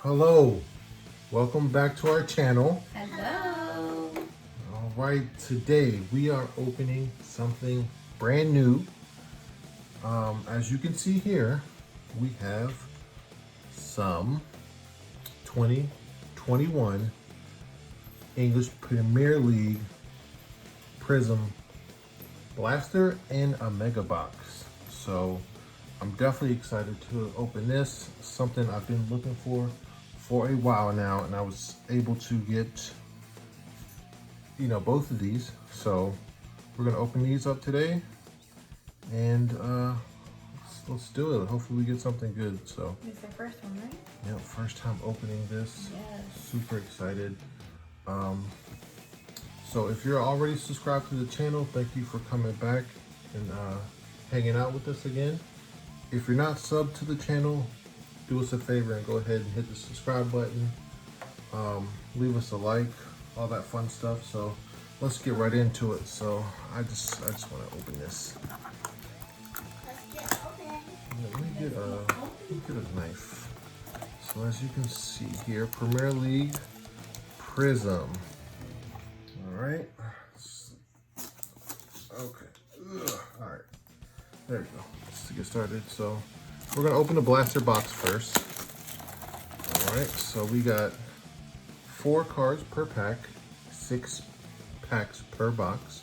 Hello, welcome back to our channel. Hello. All right, today we are opening something brand new. As you can see here, we have some 2021 English Premier League PRIZM Blaster in a mega box. So I'm definitely excited to open this. Something I've been looking for a while now, and I was able to get, both of these. So we're gonna open these up today, and let's do it. Hopefully we get something good. So It's the first one, right? yeah, first time opening this. Yes. Super excited. So if you're already subscribed to the channel, thank you for coming back and hanging out with us again. If you're not subbed to the channel, do us a favor and go ahead and hit the subscribe button. Leave us a like, all that fun stuff. So let's get right into it. So I just want to open this. Let's get open. Yeah, let me get a knife. So as you can see here, Premier League PRIZM. All right. Okay. Ugh. All right. There we go. Just to get started. So we're gonna open the blaster box first. All right. So we got 4 cards per pack, 6 packs per box.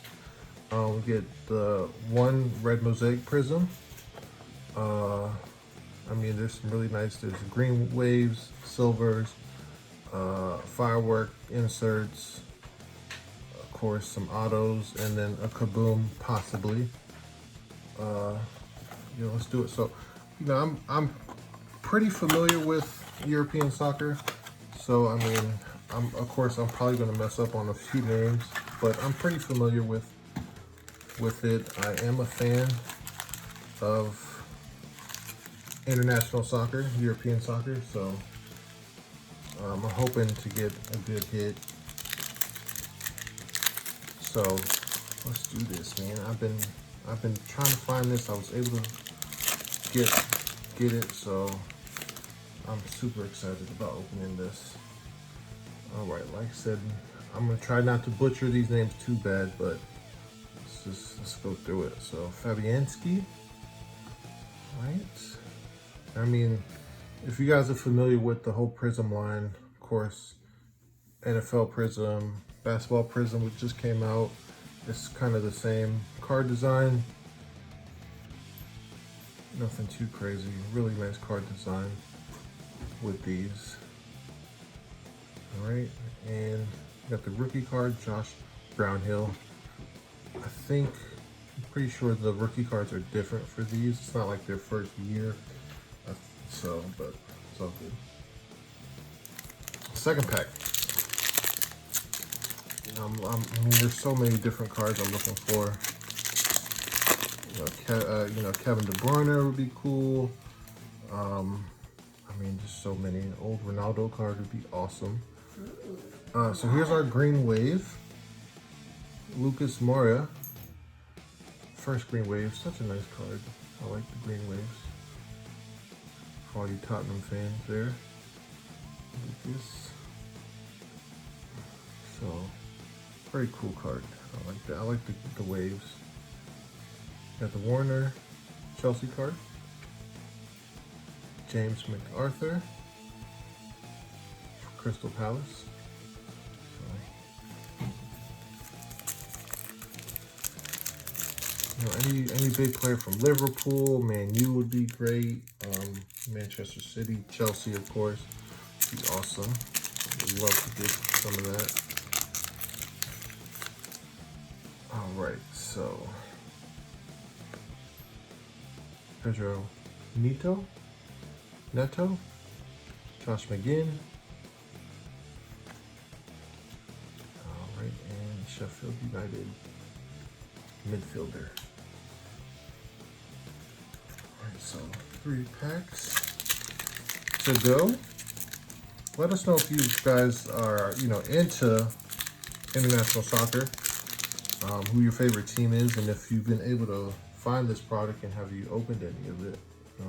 We get the 1 red mosaic prism. I mean, there's some really nice. There's green waves, silvers, firework inserts, of course, some autos, and then a kaboom, possibly. Let's do it. So, I'm pretty familiar with European soccer. So, I mean, I'm probably going to mess up on a few names, but I'm pretty familiar with it. I am a fan of international soccer, European soccer. So, I'm hoping to get a good hit. So, let's do this, man. I've been trying to find this. I was able to get it, so I'm super excited about opening this. All right, like I said, I'm gonna try not to butcher these names too bad, but let's go through it. So Fabianski, right? I mean, if you guys are familiar with the whole PRIZM line, of course, NFL PRIZM, basketball PRIZM, which just came out. It's kind of the same card design. Nothing too crazy. Really nice card design with these. All right, and got the rookie card, Josh Brownhill. I'm pretty sure the rookie cards are different for these. It's not like their first year, but it's all good. Second pack. I mean, there's so many different cards I'm looking for. Kevin De Bruyne would be cool. I mean, just so many. An old Ronaldo card would be awesome. So here's our green wave. Lucas Moura. First green wave. Such a nice card. I like the green waves. For all you Tottenham fans there. Lucas. So, very cool card. I like that. I like the waves. Got the Warner Chelsea card. James MacArthur for Crystal Palace. So, any big player from Liverpool, Man U would be great. Manchester City, Chelsea, of course, would be awesome. Would love to get some of that. All right, so Pedro Neto, Josh McGinn. All right, and Sheffield United midfielder. All right, so 3 packs to go. Let us know if you guys are, into international soccer, who your favorite team is, and if you've been able to find this product and have you opened any of it.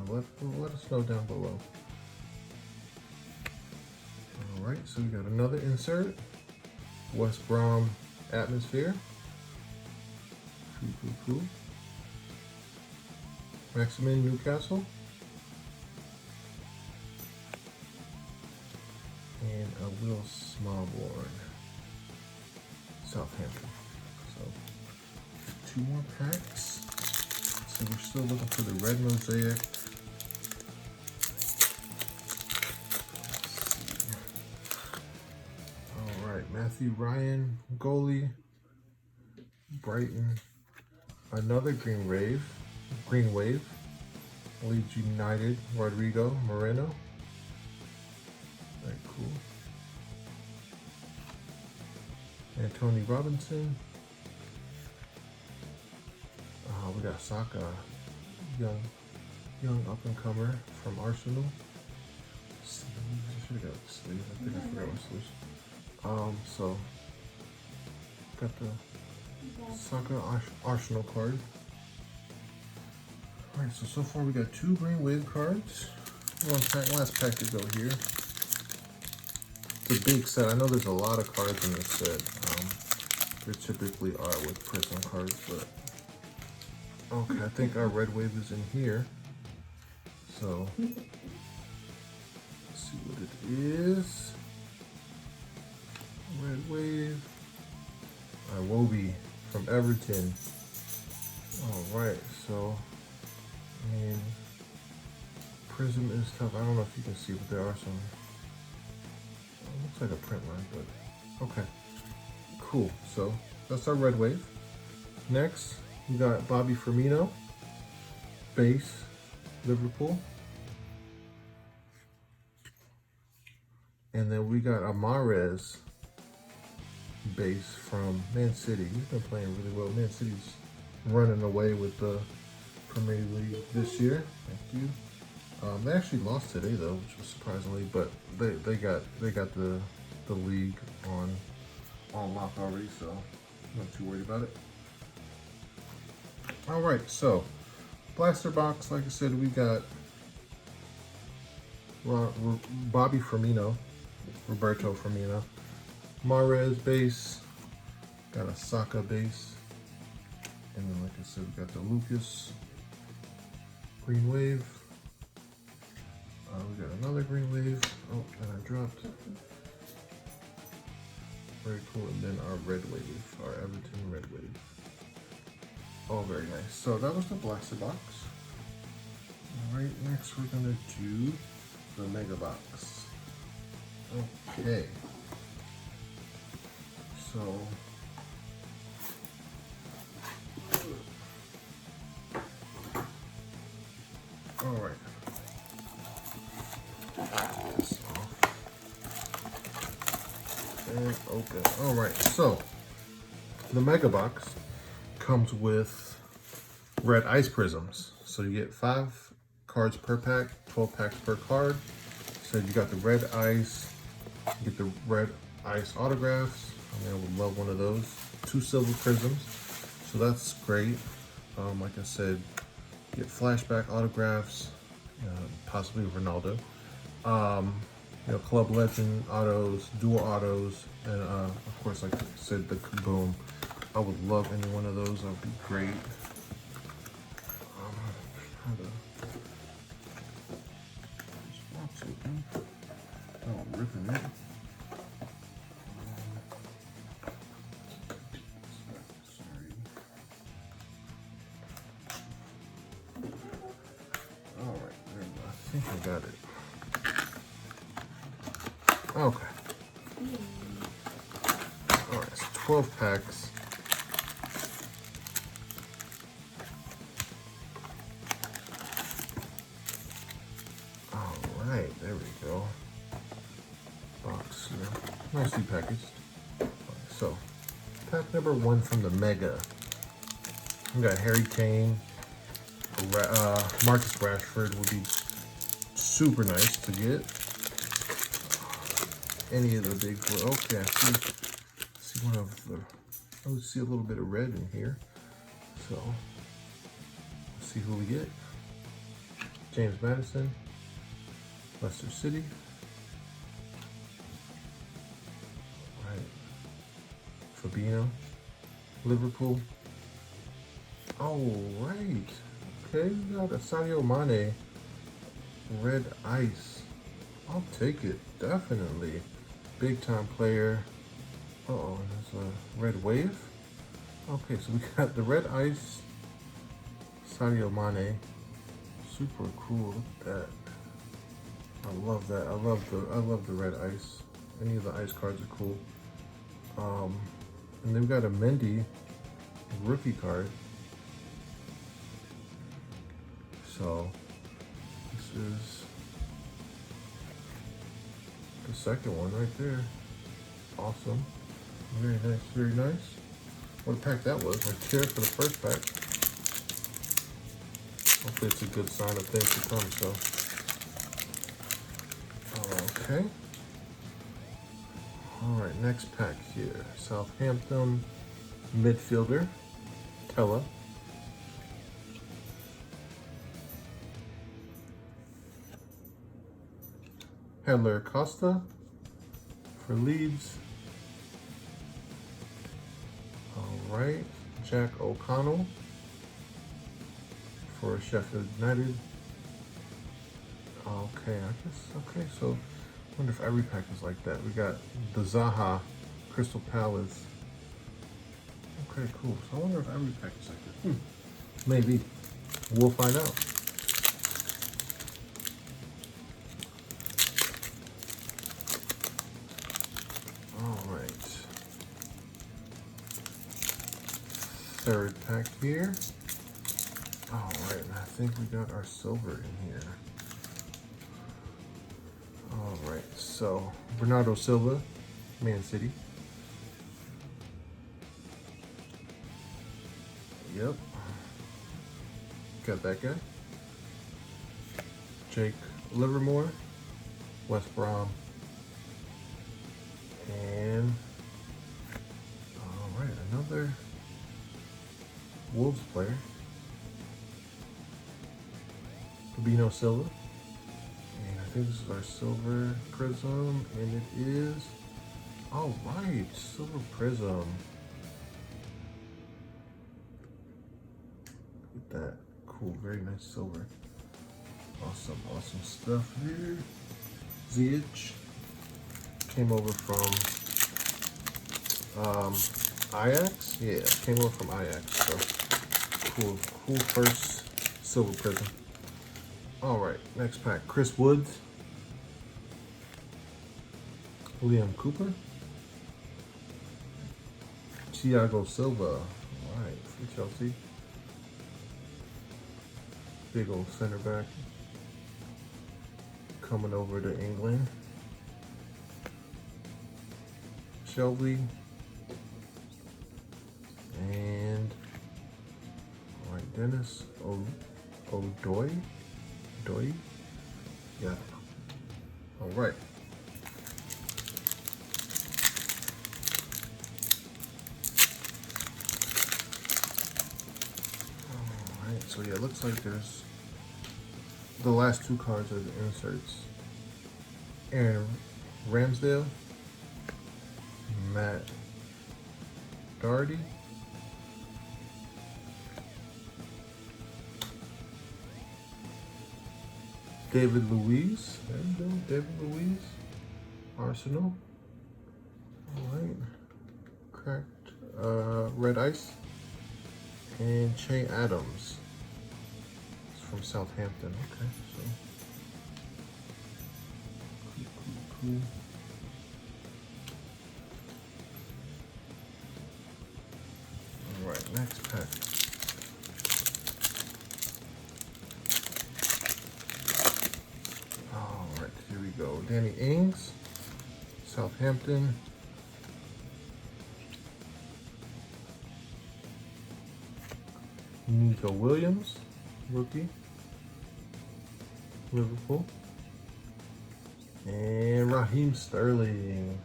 Let us know down below. Alright, so we got another insert. West Brom Atmosphere. Cool. Maximin Newcastle. And a Will Smallborn Southampton. So 2 more packs. So we're still looking for the red mosaic. Alright, Matthew Ryan, goalie. Brighton. Another green wave. Leeds United, Rodrigo Moreno. Very cool. And Tony Robinson. We got Saka, young up and comer from Arsenal. I should have got the sleeve. I think I forgot my sleeves. So got the Saka Arsenal card. All right, so far we got 2 green wave cards. Last pack to go here. It's a big set. I know there's a lot of cards in this set. There typically are with Prism cards, but okay, I think our red wave is in here. So let's see what it is. Red wave. Iwobi from Everton. All right, so I mean, Prism is tough. I don't know if you can see, but there are some. Looks like a print line, but okay. Cool. So that's our red wave. Next, we got Bobby Firmino, base, Liverpool. And then we got Mahrez, base from Man City. He's been playing really well. Man City's running away with the Premier League this year. Thank you. They actually lost today though, which was surprisingly, but they got the league on lock already, so I'm not too worried about it. All right, so blaster box, like I said, we got Bobby Firmino, Roberto Firmino, Mahrez base, got a Saka base, and then like I said, we got the Lucas green wave. We got another green wave. Oh, and I dropped. Very cool. And then our red wave, our Everton red wave. Oh, very nice. So that was the blaster box. All right, next we're gonna do the mega box. Okay. So all right. And open. All right, so the mega box comes with red ice prisms. So you get 5 cards per pack, 12 packs per card. So you got the red ice, you get the red ice autographs. I mean, I would love one of those. 2 silver prisms, so that's great. Like I said, you get flashback autographs, possibly Ronaldo. You know, Club Legend autos, dual autos, and of course, like I said, the Kaboom. I would love any one of those. That would be great. Oh, I'm ripping it. Sorry. All right, there we go. I think I got it. Okay. All right, so 12 packs. All right, there we go. Box here. Nicely packaged. Right, so, pack number 1 from the Mega. We got Harry Kane. Marcus Rashford would be super nice to get. Any of the big, okay, I see one of the, I would see a little bit of red in here. So, let's see who we get. James Madison, Leicester City. Fabinho, Liverpool. Oh, right. Okay, we got a Sadio Mane, red ice. I'll take it, definitely. Big time player. Uh-oh, there's a red wave. Okay, so we got the red ice, Sadio Mane. Super cool, look at that. I love that. I love the red ice. Any of the ice cards are cool. And then we got a Mendy rookie card. So this is the second one right there. Awesome. Very nice, very nice. What a pack that was. Right there for the first pack. Hopefully it's a good sign of things to come, so. Okay. Alright, next pack here. Southampton midfielder, Tella. Helder Costa for Leeds. Alright, Jack O'Connell for Sheffield United. Okay, okay, so I wonder if every pack is like that. We got the Zaha, Crystal Palace. Okay, cool. So I wonder if every pack is like that. Maybe. We'll find out. All right. Third pack here. All right, and I think we got our silver in here. All right, so Bernardo Silva, Man City. Yep. Got that guy. Jake Livermore, West Brom. And all right, another Wolves player. Fabinho Silva. And I think this is our silver prism, and it is, all right, silver prism. Look at that, cool, very nice silver. Awesome, awesome stuff here. Ziyech came over from Ajax. Yeah, came over from Ajax. So cool first silver prism. All right, next pack. Chris Woods, Liam Cooper, Thiago Silva. All right, for Chelsea. Big old center back coming over to England. Shelby and all right, Dennis O'Doy. Yeah. All right. All right. So yeah, it looks like there's the last two cards are the inserts. Aaron Ramsdale, Matt Doherty, David Luiz. There you go, David Luiz, Arsenal. All right, cracked red ice, and Che Adams. It's from Southampton. Okay, so cool. All right, next pack. All right, here we go. Danny Ings, Southampton. Nico Williams, rookie, Liverpool. And Raheem Sterling.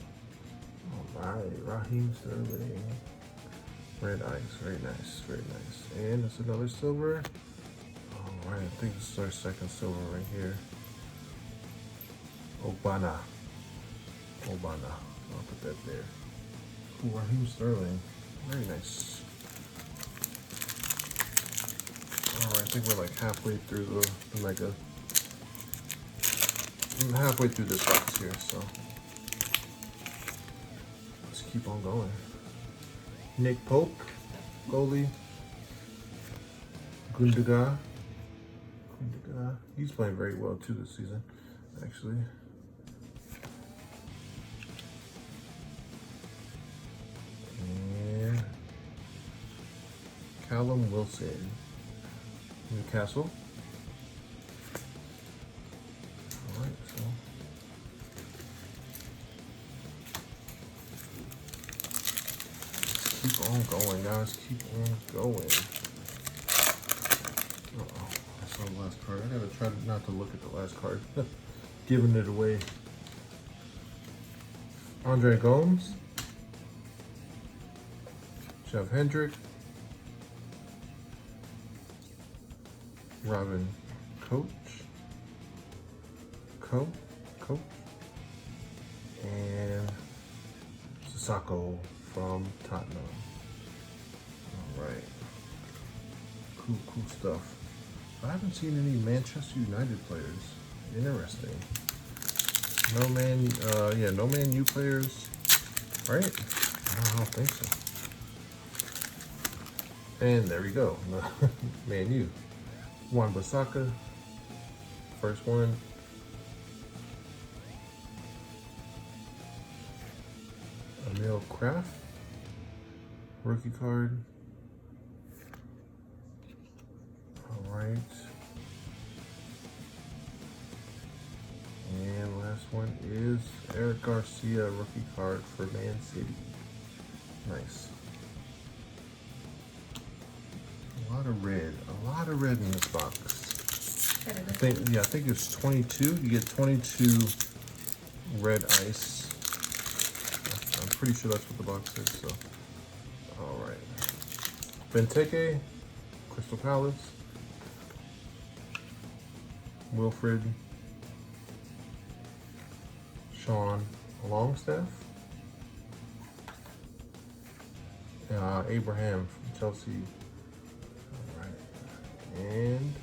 All right, Raheem Sterling. Red ice, very nice, very nice. And it's another silver. All right, I think this is our second silver right here. Obana. I'll put that there. Cool, Raheem Sterling. Very nice. Alright, I think we're like halfway through the mega. I'm halfway through this box here, so let's keep on going. Nick Pope, goalie. Gundogan. He's playing very well too this season, actually. And Callum Wilson, Newcastle. All right, so let's keep on going, guys. Keep on going. Uh-oh, I saw the last card. I gotta try not to look at the last card. Giving it away. Andre Gomes. Jeff Hendrick. Robin Coach. Coach. And Sissoko from Tottenham. Alright. Cool stuff. I haven't seen any Manchester United players. Interesting. No Man U players. Right? I don't think so. And there we go. Man U. Wan-Bissaka. First one. Emil Kraft. Rookie card. Alright. And last one is Eric Garcia, rookie card for Man City. Nice. A lot of red in this box. I think it's 22. You get 22 red ice. I'm pretty sure that's what the box is, so. Alright. Benteke, Crystal Palace. Wilfred, Sean Longstaff, Abraham from Chelsea. All right, and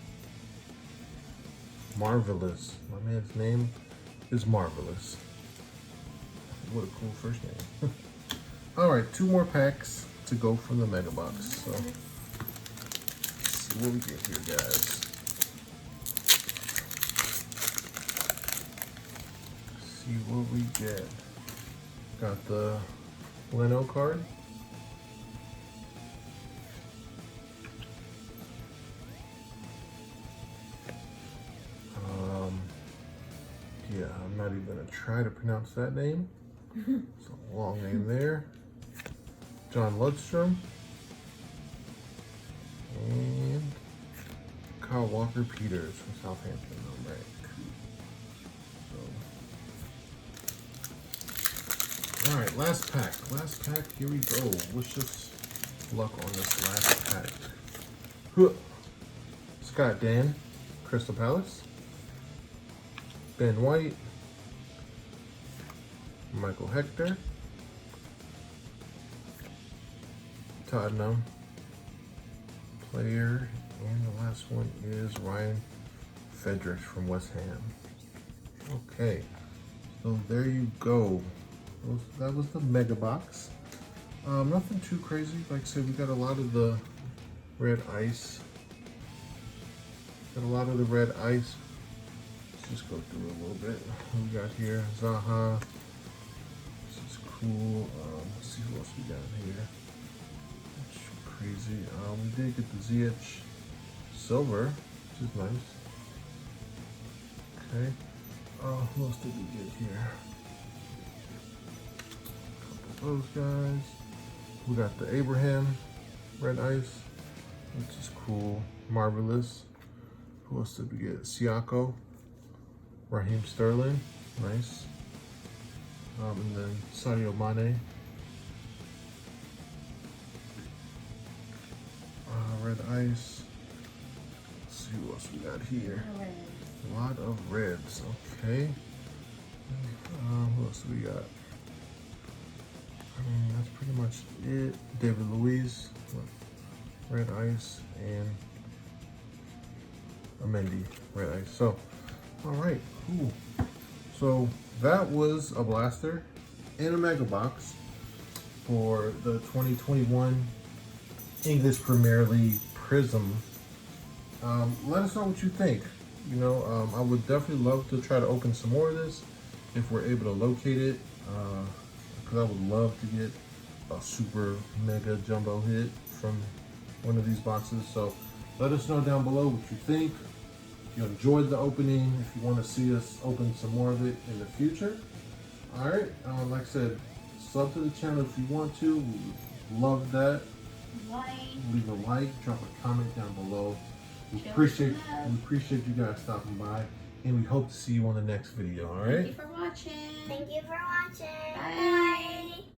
Marvelous. My man's name is Marvelous. What a cool first name. All right, 2 more packs to go from the mega box. So let's see what we get here, guys. See what we get. Got the Leno card. Yeah, I'm not even gonna try to pronounce that name. It's a long name there. John Ludstrom. And Kyle Walker-Peters from Southampton. All right. All right, last pack. Here we go. Wish us luck on this last pack. Scott Dan, Crystal Palace. Ben White. Michael Hector. Tottenham player. And the last one is Ryan Fedrich from West Ham. Okay, so there you go. That was the mega box. Nothing too crazy. Like I said, we got a lot of the red ice. Let's just go through it a little bit. We got here Zaha. This is cool. Let's see who else we got here. Not too crazy. We did get the ZH silver, which is nice. Okay. Who else did we get here? Those guys. We got the Abraham red ice, which is cool. Marvelous. Who else did we get? Siako. Raheem Sterling. Nice. And then Sadio Mane. Red ice. Let's see who else we got here. A lot of reds. Okay. Who else do we got? That's pretty much it. David Luiz, red ice, and Amendi, red ice. So, all right, cool. So that was a blaster and a mega box for the 2021 English Premier League PRIZM. Let us know what you think. You know, I would definitely love to try to open some more of this if we're able to locate it. Because I would love to get a super mega jumbo hit from one of these boxes. So let us know down below what you think. If you enjoyed the opening, if you want to see us open some more of it in the future. All right, like I said, sub to the channel if you want to. We would love that. Leave a like, drop a comment down below. We appreciate you guys stopping by, and we hope to see you on the next video. All right. Thank you for watching. Thank you for watching. Bye.